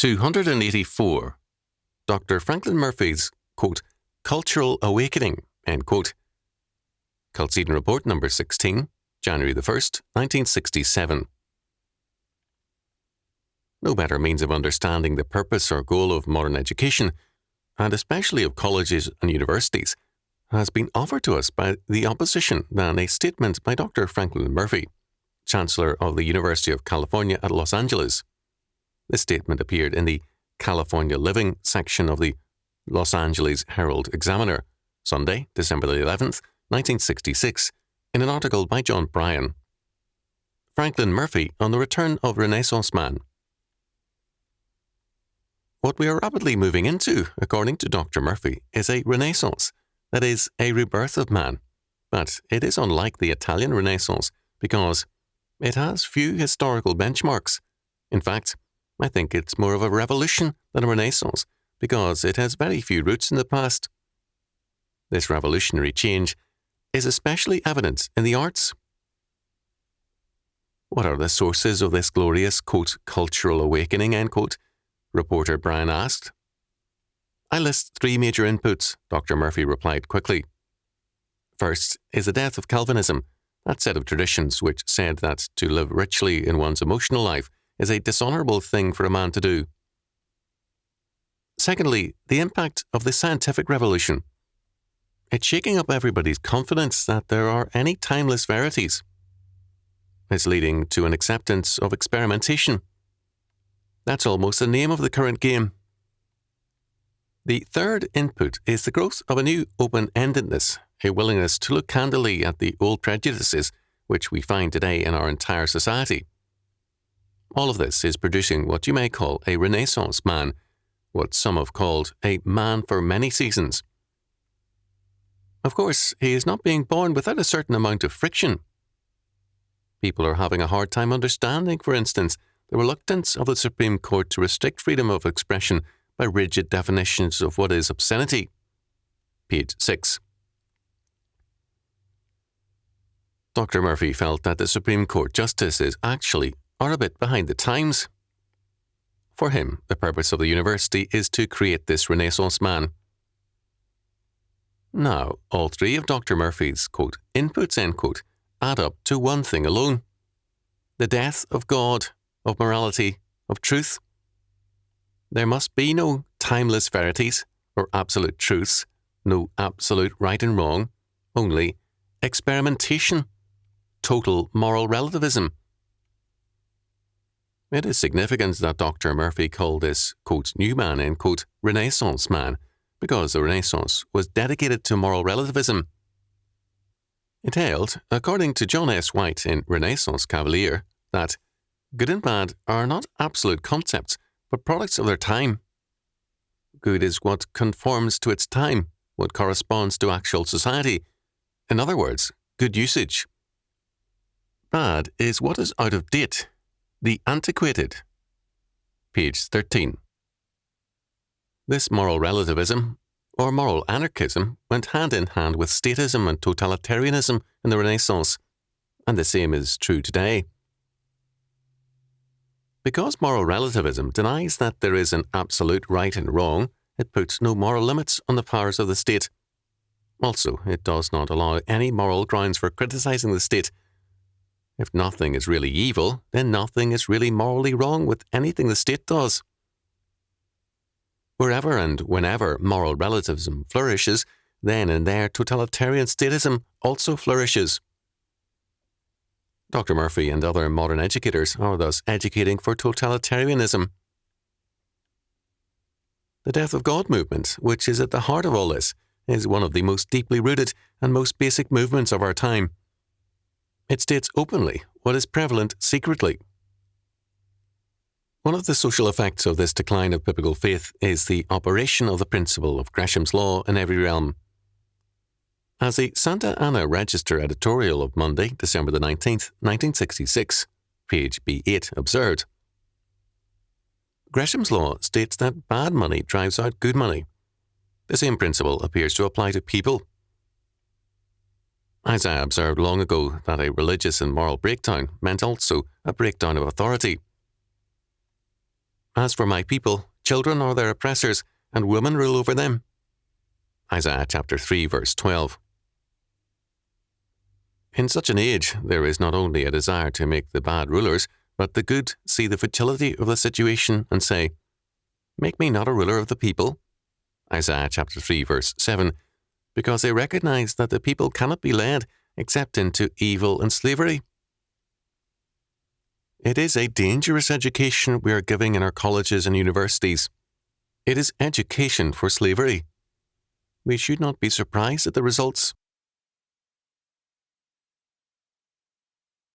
284. Dr. Franklin Murphy's, quote, cultural awakening, end quote. Chalcedon Report number 16, January the 1st, 1967. No better means of understanding the purpose or goal of modern education, and especially of colleges and universities, has been offered to us by the opposition than a statement by Dr. Franklin Murphy, Chancellor of the University of California at Los Angeles. This statement appeared in the California Living section of the Los Angeles Herald-Examiner, Sunday, December the 11th, 1966, in an article by John Bryan. Franklin Murphy on the return of Renaissance man. What we are rapidly moving into, according to Dr. Murphy, is a Renaissance, that is, a rebirth of man. But it is unlike the Italian Renaissance because it has few historical benchmarks. In fact, I think it's more of a revolution than a Renaissance because it has very few roots in the past. This revolutionary change is especially evident in the arts. What are the sources of this glorious, quote, cultural awakening, end quote? Reporter Bryan asked. I list 3 major inputs, Dr. Murphy replied quickly. First is the death of Calvinism, that set of traditions which said that to live richly in one's emotional life is a dishonourable thing for a man to do. Secondly, the impact of the scientific revolution. It's shaking up everybody's confidence that there are any timeless verities. It's leading to an acceptance of experimentation. That's almost the name of the current game. The third input is the growth of a new open-endedness, a willingness to look candidly at the old prejudices which we find today in our entire society. All of this is producing what you may call a Renaissance man, what some have called a man for many seasons. Of course, he is not being born without a certain amount of friction. People are having a hard time understanding, for instance, the reluctance of the Supreme Court to restrict freedom of expression by rigid definitions of what is obscenity. Page 6. Dr. Murphy felt that the Supreme Court justices actually are a bit behind the times. For him, the purpose of the university is to create this Renaissance man. Now, all 3 of Dr. Murphy's, quote, inputs, end quote, add up to one thing alone: the death of God, of morality, of truth. There must be no timeless verities or absolute truths, no absolute right and wrong, only experimentation, total moral relativism. It is significant that Dr. Murphy called this, quote, new man, end quote, Renaissance man, because the Renaissance was dedicated to moral relativism. It held, according to John S. White in Renaissance Cavalier, that good and bad are not absolute concepts, but products of their time. Good is what conforms to its time, what corresponds to actual society. In other words, good usage. Bad is what is out of date, the antiquated. Page 13. This moral relativism, or moral anarchism, went hand in hand with statism and totalitarianism in the Renaissance, and the same is true today. Because moral relativism denies that there is an absolute right and wrong, it puts no moral limits on the powers of the state. Also, it does not allow any moral grounds for criticizing the state. If nothing is really evil, then nothing is really morally wrong with anything the state does. Wherever and whenever moral relativism flourishes, then and there totalitarian statism also flourishes. Dr. Murphy and other modern educators are thus educating for totalitarianism. The Death of God movement, which is at the heart of all this, is one of the most deeply rooted and most basic movements of our time. It states openly what is prevalent secretly. One of the social effects of this decline of biblical faith is the operation of the principle of Gresham's law in every realm. As the Santa Ana Register editorial of Monday, December the 19th, 1966, page B8 observed, Gresham's law states that bad money drives out good money. The same principle appears to apply to people. Isaiah observed long ago that a religious and moral breakdown meant also a breakdown of authority. As for my people, children are their oppressors, and women rule over them. Isaiah chapter 3, verse 12. In such an age, there is not only a desire to make the bad rulers, but the good see the futility of the situation and say, "Make me not a ruler of the people." Isaiah chapter 3, verse 7, because they recognize that the people cannot be led except into evil and slavery. It is a dangerous education we are giving in our colleges and universities. It is education for slavery. We should not be surprised at the results.